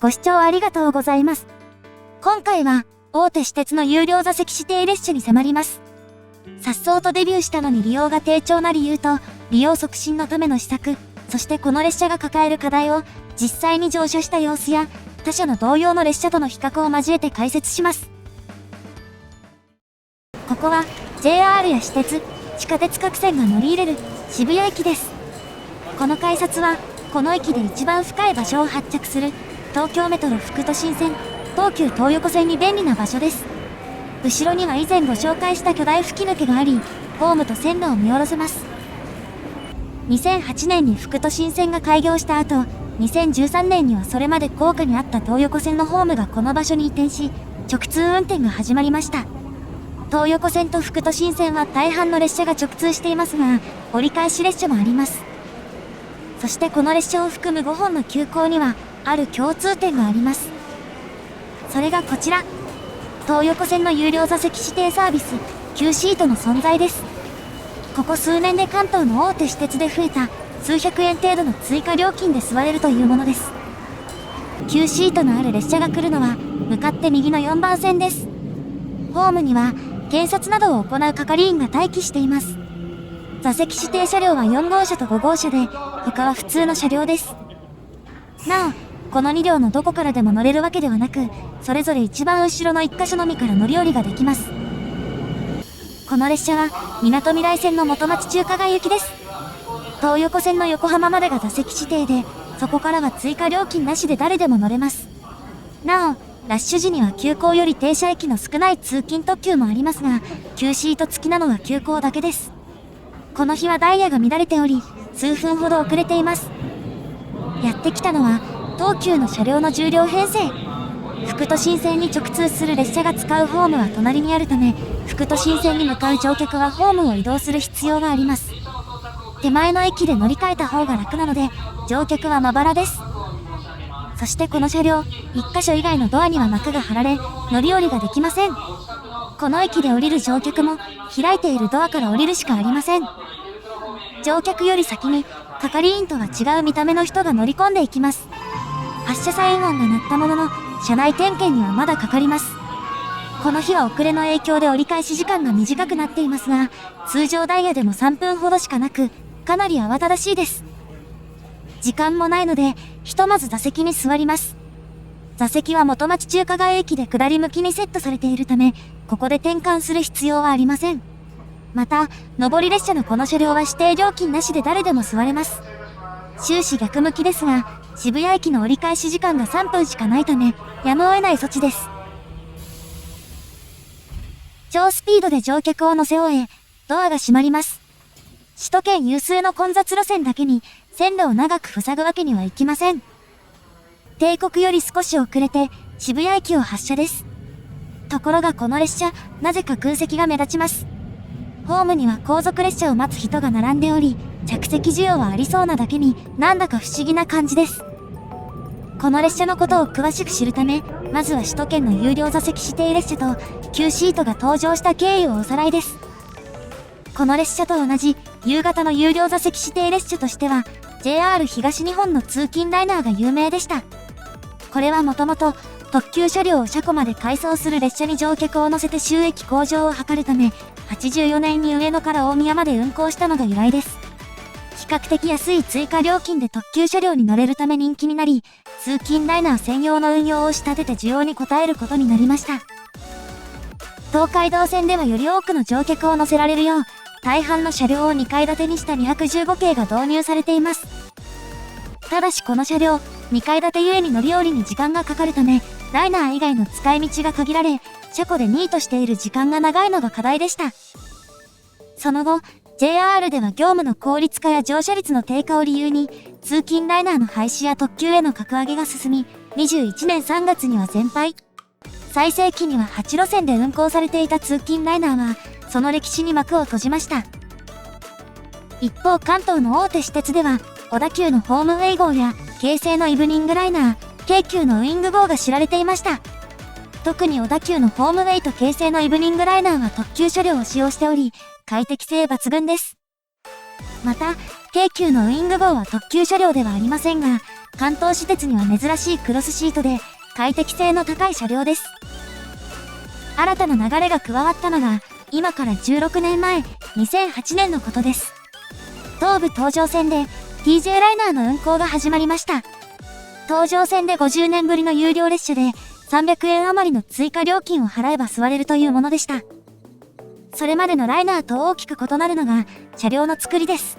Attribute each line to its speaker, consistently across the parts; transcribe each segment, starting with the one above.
Speaker 1: ご視聴ありがとうございます。今回は、大手私鉄の有料座席指定列車に迫ります。颯爽とデビューしたのに利用が低調な理由と、利用促進のための施策、そしてこの列車が抱える課題を、実際に乗車した様子や、他社の同様の列車との比較を交えて解説します。ここは、JR や私鉄、地下鉄各線が乗り入れる、渋谷駅です。この改札は、この駅で一番深い場所を発着する、東京メトロ副都心線、東急東横線に便利な場所です。後ろには以前ご紹介した巨大吹き抜けがあり、ホームと線路を見下ろせます。2008年に副都心線が開業した後、2013年にはそれまで高架にあった東横線のホームがこの場所に移転し、直通運転が始まりました。東横線と副都心線は大半の列車が直通していますが、折り返し列車もあります。そしてこの列車を含む5本の急行には、ある共通点があります。それがこちら。東横線の有料座席指定サービス、Qシートの存在です。ここ数年で関東の大手私鉄で増えた、数百円程度の追加料金で座れるというものです。Qシートのある列車が来るのは、向かって右の4番線です。ホームには、検察などを行う係員が待機しています。座席指定車両は4号車と5号車で、他は普通の車両です。なお、この2両のどこからでも乗れるわけではなく、それぞれ一番後ろの1箇所のみから乗り降りができます。この列車は、みなとみらい線の元町中華街行きです。東横線の横浜までが座席指定で、そこからは追加料金なしで誰でも乗れます。なお、ラッシュ時には急行より停車駅の少ない通勤特急もありますが、Qシート付きなのは急行だけです。この日はダイヤが乱れており、数分ほど遅れています。やってきたのは、東急の車両の10両編成。副都心線に直通する列車が使うホームは隣にあるため、副都心線に向かう乗客はホームを移動する必要があります。手前の駅で乗り換えた方が楽なので、乗客はまばらです。そしてこの車両、1箇所以外のドアには幕が張られ、乗り降りができません。この駅で降りる乗客も、開いているドアから降りるしかありません。乗客より先に、係員とは違う見た目の人が乗り込んでいきます。発車サイン音が鳴ったものの、車内点検にはまだかかります。この日は遅れの影響で折り返し時間が短くなっていますが、通常ダイヤでも3分ほどしかなく、かなり慌ただしいです。時間もないので、ひとまず座席に座ります。座席は元町中華街駅で下り向きにセットされているため、ここで転換する必要はありません。また、上り列車のこの車両は指定料金なしで誰でも座れます。終始逆向きですが、渋谷駅の折り返し時間が3分しかないため、やむを得ない措置です。超スピードで乗客を乗せ終え、ドアが閉まります。首都圏有数の混雑路線だけに、線路を長く塞ぐわけにはいきません。定刻より少し遅れて、渋谷駅を発車です。ところがこの列車、なぜか空席が目立ちます。ホームには後続列車を待つ人が並んでおり、着席需要はありそうなだけに、なんだか不思議な感じです。この列車のことを詳しく知るため、まずは首都圏の有料座席指定列車と Qシートが登場した経緯をおさらいです。この列車と同じ夕方の有料座席指定列車としては、JR 東日本の通勤ライナーが有名でした。これはもともと特急車両を車庫まで改装する列車に乗客を乗せて収益向上を図るため、84年に上野から大宮まで運行したのが由来です。比較的安い追加料金で特急車両に乗れるため人気になり、通勤ライナー専用の運用を仕立てて需要に応えることになりました。東海道線ではより多くの乗客を乗せられるよう、大半の車両を2階建てにした215系が導入されています。ただしこの車両、2階建てゆえに乗り降りに時間がかかるため、ライナー以外の使い道が限られ、車庫でニートしている時間が長いのが課題でした。その後、JR では業務の効率化や乗車率の低下を理由に、通勤ライナーの廃止や特急への格上げが進み、21年3月には全廃。最盛期には8路線で運行されていた通勤ライナーは、その歴史に幕を閉じました。一方関東の大手私鉄では、小田急のホームウェイ号や、京成のイブニングライナー、京急のウィング号が知られていました。特に小田急のホームウェイと京成のイブニングライナーは特急車両を使用しており、快適性抜群です。また、京急のウィング号は特急車両ではありませんが、関東私鉄には珍しいクロスシートで快適性の高い車両です。新たな流れが加わったのが今から16年前、2008年のことです。東武東上線で TJ ライナーの運行が始まりました。東上線で50年ぶりの有料列車で300円余りの追加料金を払えば座れるというものでした。それまでのライナーと大きく異なるのが車両の作りです。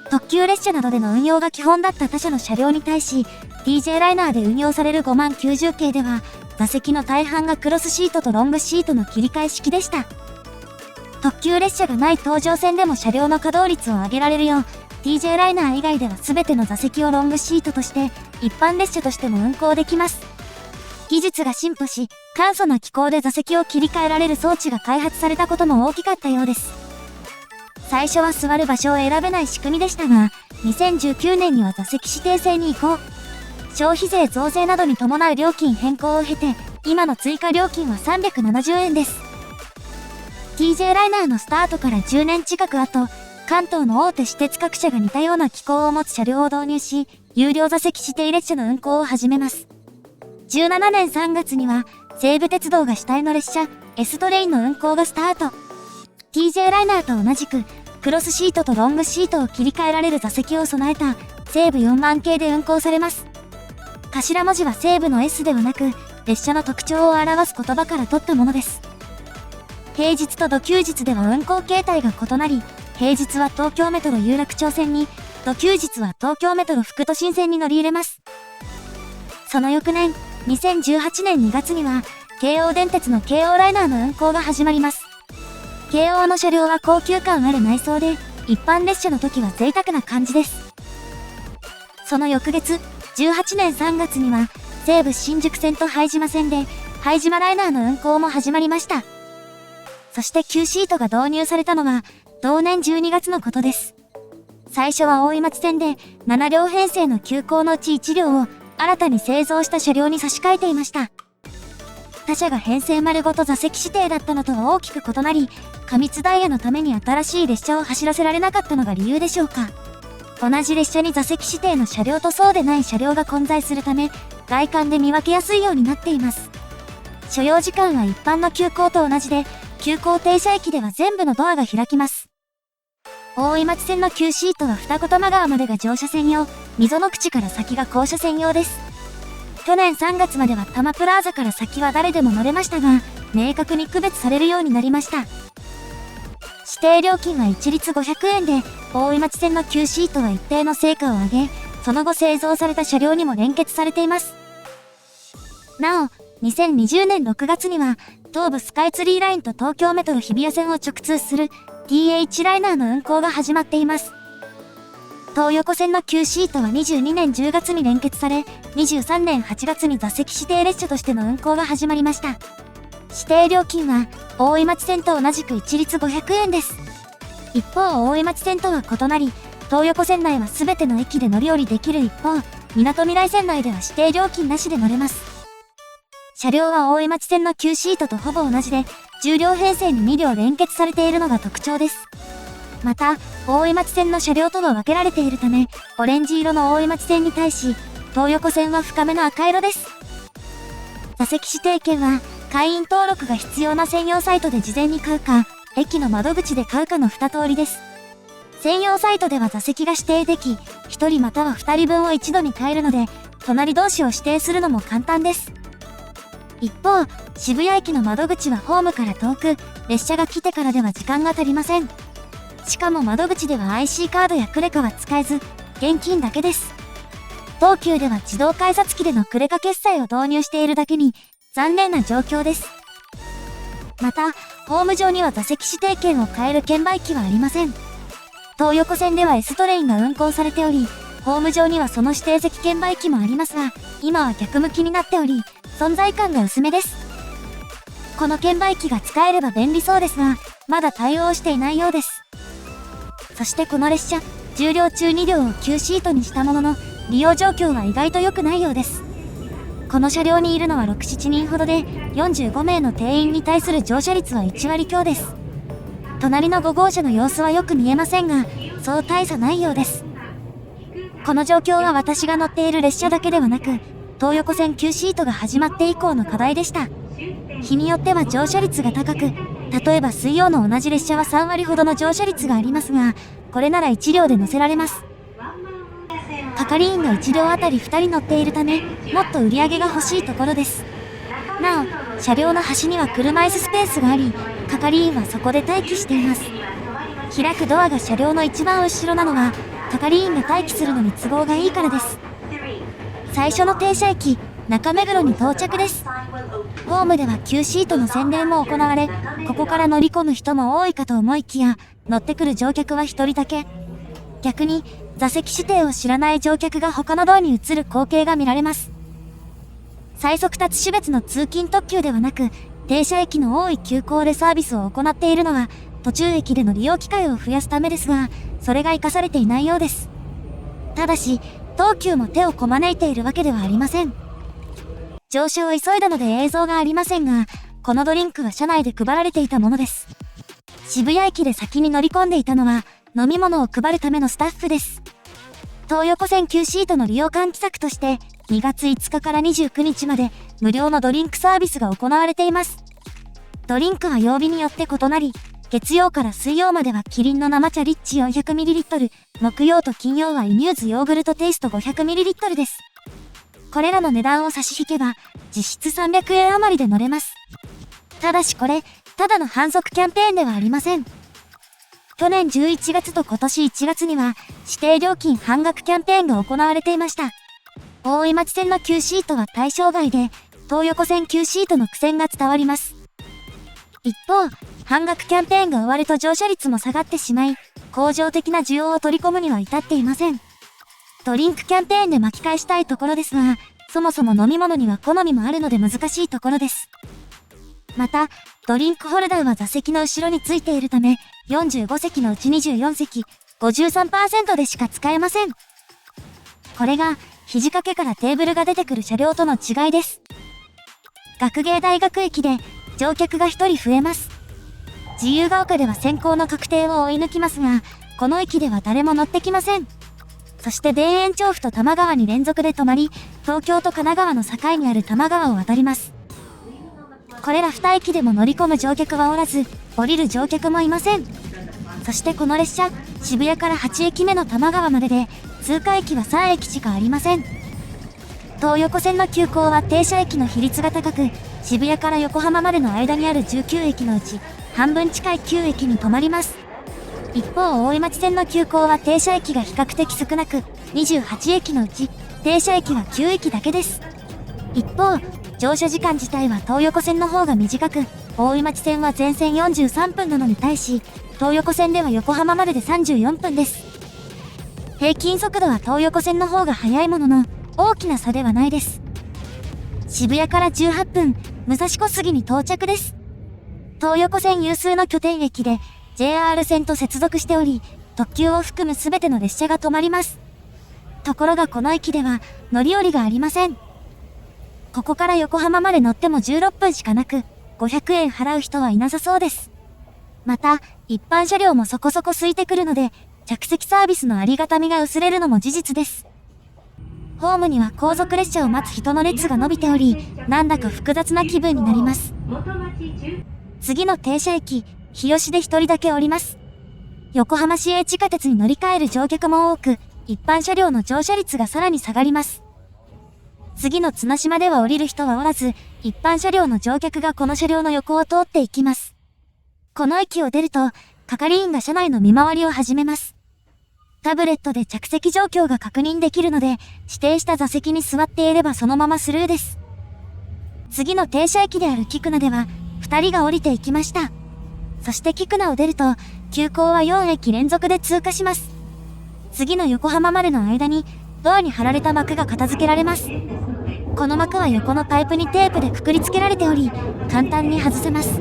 Speaker 1: 特急列車などでの運用が基本だった他社の車両に対し、TJ ライナーで運用される5万90系では、座席の大半がクロスシートとロングシートの切り替え式でした。特急列車がない東上線でも車両の稼働率を上げられるよう、TJ ライナー以外では全ての座席をロングシートとして、一般列車としても運行できます。技術が進歩し、簡素な機構で座席を切り替えられる装置が開発されたことも大きかったようです。最初は座る場所を選べない仕組みでしたが、2019年には座席指定制に移行。消費税増税などに伴う料金変更を経て、今の追加料金は370円です。TJ ライナーのスタートから10年近く後、関東の大手私鉄各社が似たような機構を持つ車両を導入し、有料座席指定列車の運行を始めます。17年3月には、西武鉄道が主体の列車、S トレインの運行がスタート。TJ ライナーと同じく、クロスシートとロングシートを切り替えられる座席を備えた、西武4万系で運行されます。頭文字は西武の S ではなく、列車の特徴を表す言葉から取ったものです。平日と土休日では運行形態が異なり、平日は東京メトロ有楽町線に、土休日は東京メトロ副都心線に乗り入れます。その翌年、2018年2月には、京王電鉄の京王ライナーの運行が始まります。京王の車両は高級感ある内装で、一般列車の時は贅沢な感じです。その翌月、18年3月には、西武新宿線と拝島線で、拝島ライナーの運行も始まりました。そして9シートが導入されたのは、同年12月のことです。最初は大井町線で、7両編成の急行のうち1両を、新たに製造した車両に差し替えていました。他社が編成丸ごと座席指定だったのとは大きく異なり、過密ダイヤのために新しい列車を走らせられなかったのが理由でしょうか。同じ列車に座席指定の車両とそうでない車両が混在するため、外観で見分けやすいようになっています。所要時間は一般の急行と同じで、急行停車駅では全部のドアが開きます。大井町線の9シートは二子玉川までが乗車専用、溝の口から先が降車専用です。去年3月までは多摩プラザから先は誰でも乗れましたが、明確に区別されるようになりました。指定料金は一律500円で、大井町線の9シートは一定の成果を上げ、その後製造された車両にも連結されています。なお、2020年6月には、東武スカイツリーラインと東京メトロ日比谷線を直通する TH ライナーの運行が始まっています。東横線の9シートは22年10月に連結され、23年8月に座席指定列車としての運行が始まりました。指定料金は、大井町線と同じく一律500円です。一方、大井町線とは異なり、東横線内は全ての駅で乗り降りできる一方、みなとみらい線内では指定料金なしで乗れます。車両は大井町線の9シートとほぼ同じで、10両編成に2両連結されているのが特徴です。また、大井町線の車両とは分けられているため、オレンジ色の大井町線に対し、東横線は深めの赤色です。座席指定券は、会員登録が必要な専用サイトで事前に買うか、駅の窓口で買うかの2通りです。専用サイトでは座席が指定でき、1人または2人分を一度に買えるので、隣同士を指定するのも簡単です。一方、渋谷駅の窓口はホームから遠く、列車が来てからでは時間が足りません。しかも窓口では IC カードやクレカは使えず、現金だけです。東急では自動改札機でのクレカ決済を導入しているだけに、残念な状況です。また、ホーム上には座席指定券を買える券売機はありません。東横線では S トレインが運行されており、ホーム上にはその指定席券売機もありますが、今は逆向きになっており、存在感が薄めです。この券売機が使えれば便利そうですが、まだ対応していないようです。そしてこの列車、10両中2両を9シートにしたものの、利用状況は意外と良くないようです。この車両にいるのは6、7人ほどで、45名の定員に対する乗車率は1割強です。隣の5号車の様子はよく見えませんが、そう大差ないようです。この状況は私が乗っている列車だけではなく、東横線Qシートが始まって以降の課題でした。日によっては乗車率が高く、例えば水曜の同じ列車は3割ほどの乗車率がありますが、これなら1両で乗せられます。係員が1両あたり2人乗っているため、もっと売り上げが欲しいところです。なお、車両の端には車椅子スペースがあり、係員はそこで待機しています。開くドアが車両の一番後ろなのは、係員が待機するのに都合がいいからです。最初の停車駅、中目黒に到着です。ホームではQシートの宣伝も行われ、ここから乗り込む人も多いかと思いきや、乗ってくる乗客は一人だけ。逆に、座席指定を知らない乗客が他のドアに移る光景が見られます。最速達種別の通勤特急ではなく、停車駅の多い急行でサービスを行っているのは、途中駅での利用機会を増やすためですが、それが活かされていないようです。ただし、東急も手をこまねいているわけではありません。乗車を急いだので映像がありませんが、このドリンクは車内で配られていたものです。渋谷駅で先に乗り込んでいたのは、飲み物を配るためのスタッフです。東横線Qシートの利用喚起策として、2月5日から29日まで無料のドリンクサービスが行われています。ドリンクは曜日によって異なり、月曜から水曜まではキリンの生茶リッチ 400ml、木曜と金曜はイミューズヨーグルトテイスト 500ml です。これらの値段を差し引けば、実質300円余りで乗れます。ただしこれ、ただの反則キャンペーンではありません。去年11月と今年1月には、指定料金半額キャンペーンが行われていました。大井町線のQシートは対象外で、東横線Qシートの苦戦が伝わります。一方、半額キャンペーンが終わると乗車率も下がってしまい、恒常的な需要を取り込むには至っていません。ドリンクキャンペーンで巻き返したいところですが、そもそも飲み物には好みもあるので難しいところです。また、ドリンクホルダーは座席の後ろについているため、45席のうち24席、53% でしか使えません。これが、肘掛けからテーブルが出てくる車両との違いです。学芸大学駅で、乗客が1人増えます。自由が丘では先行の確定を追い抜きますが、この駅では誰も乗ってきません。そして田園調布と多摩川に連続で止まり、東京と神奈川の境にある多摩川を渡ります。これら2駅でも乗り込む乗客はおらず、降りる乗客もいません。そしてこの列車、渋谷から8駅目の多摩川までで、通過駅は3駅しかありません。東横線の急行は停車駅の比率が高く、渋谷から横浜までの間にある19駅のうち、半分近い9駅に止まります。一方、大井町線の急行は停車駅が比較的少なく、28駅のうち、停車駅は9駅だけです。一方、乗車時間自体は東横線の方が短く、大井町線は全線43分なのに対し、東横線では横浜までで34分です。平均速度は東横線の方が速いものの、大きな差ではないです。渋谷から18分、武蔵小杉に到着です。東横線有数の拠点駅で、JR 線と接続しており、特急を含むすべての列車が止まります。ところがこの駅では、乗り降りがありません。ここから横浜まで乗っても16分しかなく、500円払う人はいなさそうです。また、一般車両もそこそこ空いてくるので、着席サービスのありがたみが薄れるのも事実です。ホームには後続列車を待つ人の列が伸びており、なんだか複雑な気分になります。次の停車駅、日吉で一人だけ降ります。横浜市営地下鉄に乗り換える乗客も多く、一般車両の乗車率がさらに下がります。次の綱島では降りる人はおらず、一般車両の乗客がこの車両の横を通っていきます。この駅を出ると、係員が車内の見回りを始めます。タブレットで着席状況が確認できるので、指定した座席に座っていればそのままスルーです。次の停車駅である菊名では、2人が降りていきました。そして菊名を出ると、急行は4駅連続で通過します。次の横浜までの間に、ドアに貼られた幕が片付けられます。この幕は横のパイプにテープでくくりつけられており、簡単に外せます。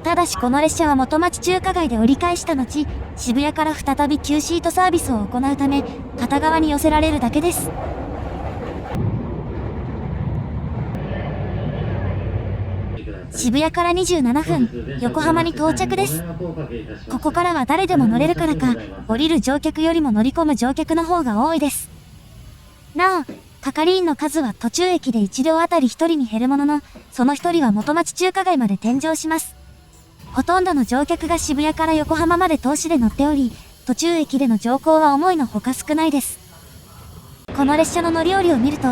Speaker 1: ただしこの列車は元町中華街で折り返した後、渋谷から再びQシートサービスを行うため、片側に寄せられるだけです。渋谷から27分、横浜に到着です。ここからは誰でも乗れるからか、降りる乗客よりも乗り込む乗客の方が多いです。なお、係員の数は途中駅で1両あたり1人に減るものの、その1人は元町中華街まで転乗します。ほとんどの乗客が渋谷から横浜まで通しで乗っており、途中駅での乗降は思いのほか少ないです。この列車の乗り降りを見ると、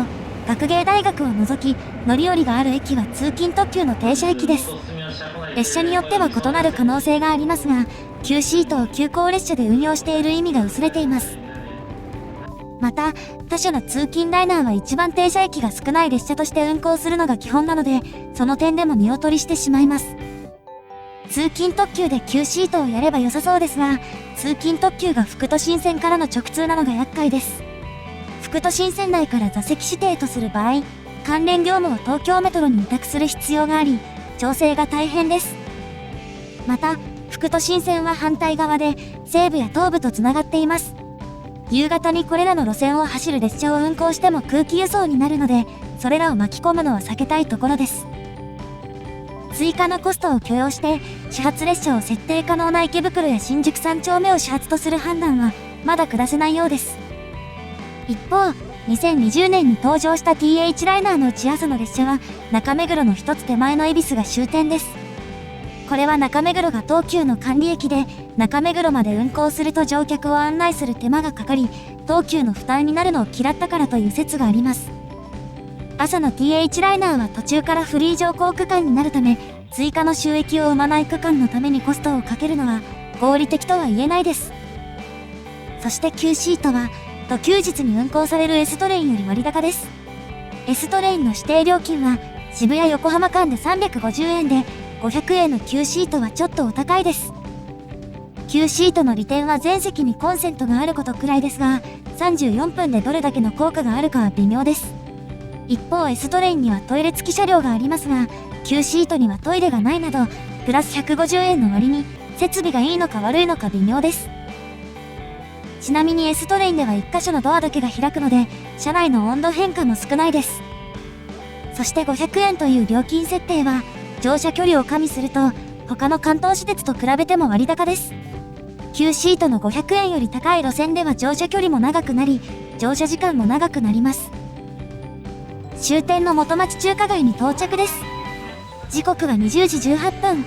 Speaker 1: 学芸大学を除き、乗り降りがある駅は通勤特急の停車駅です。列車によっては異なる可能性がありますが、旧シートを急行列車で運用している意味が薄れています。また、他社の通勤ライナーは一番停車駅が少ない列車として運行するのが基本なので、その点でも見劣りしてしまいます。通勤特急で旧シートをやれば良さそうですが、通勤特急が副都心線からの直通なのが厄介です。副都心線内から座席指定とする場合、関連業務を東京メトロに委託する必要があり、調整が大変です。また、副都心線は反対側で、西部や東部とつながっています。夕方にこれらの路線を走る列車を運行しても空気輸送になるので、それらを巻き込むのは避けたいところです。追加のコストを許容して、始発列車を設定可能な池袋や新宿3丁目を始発とする判断は、まだ下せないようです。一方、2020年に登場した TH ライナーのうち朝の列車は、中目黒の一つ手前の恵比寿が終点です。これは中目黒が東急の管理駅で、中目黒まで運行すると乗客を案内する手間がかかり、東急の負担になるのを嫌ったからという説があります。朝の TH ライナーは途中からフリー乗降区間になるため、追加の収益を生まない区間のためにコストをかけるのは合理的とは言えないです。そして旧シートは、土休日に運行される S トレインより割高です。S トレインの指定料金は渋谷横浜間で350円で、500円の旧シートはちょっとお高いです。旧シートの利点は全席にコンセントがあることくらいですが、34分でどれだけの効果があるかは微妙です。一方 S トレインにはトイレ付き車両がありますが、旧シートにはトイレがないなど、プラス150円の割に、設備がいいのか悪いのか微妙です。ちなみに S トレインでは1箇所のドアだけが開くので、車内の温度変化も少ないです。そして500円という料金設定は、乗車距離を加味すると、他の関東私鉄と比べても割高です。旧シートの500円より高い路線では乗車距離も長くなり、乗車時間も長くなります。終点の元町中華街に到着です。時刻は20時18分。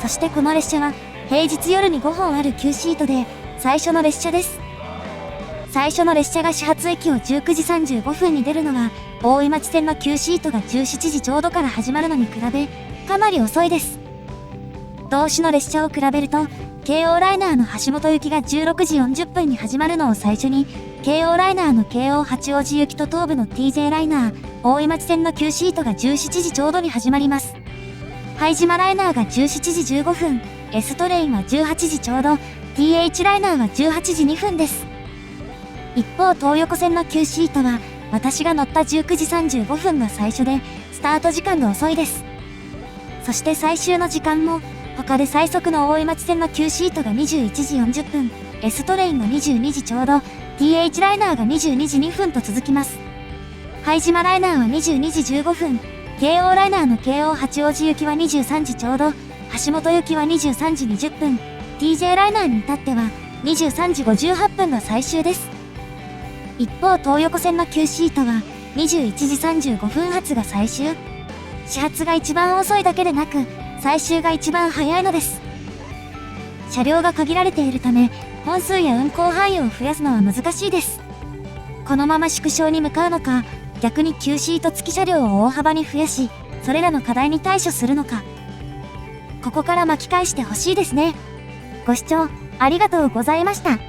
Speaker 1: そしてこの列車は、平日夜に5本ある旧シートで、最初の列車です。最初の列車が始発駅を19時35分に出るのは、大井町線の旧シートが17時ちょうどから始まるのに比べ、かなり遅いです。同種の列車を比べると、京王ライナーの橋本行きが16時40分に始まるのを最初に、京王ライナーの京王八王子行きと東部の TJ ライナー、大井町線の旧シートが17時ちょうどに始まります。拝島ライナーが17時15分、S トレインは18時ちょうど、TH ライナーは18時2分です。一方東横線の旧シートは、私が乗った19時35分が最初で、スタート時間が遅いです。そして最終の時間も、他で最速の大井町線の旧シートが21時40分、S トレインが22時ちょうど、TH ライナーが22時2分と続きます。拝島ライナーは22時15分、京王ライナーの京王八王子行きは23時ちょうど、橋本行きは23時20分、TJ ライナーに至っては23時58分が最終です。一方東横線の旧シートは21時35分発が最終。始発が一番遅いだけでなく、最終が一番早いのです。車両が限られているため、本数や運行範囲を増やすのは難しいです。このまま縮小に向かうのか、逆に旧シート付き車両を大幅に増やし、それらの課題に対処するのか。ここから巻き返してほしいですね。ご視聴ありがとうございました。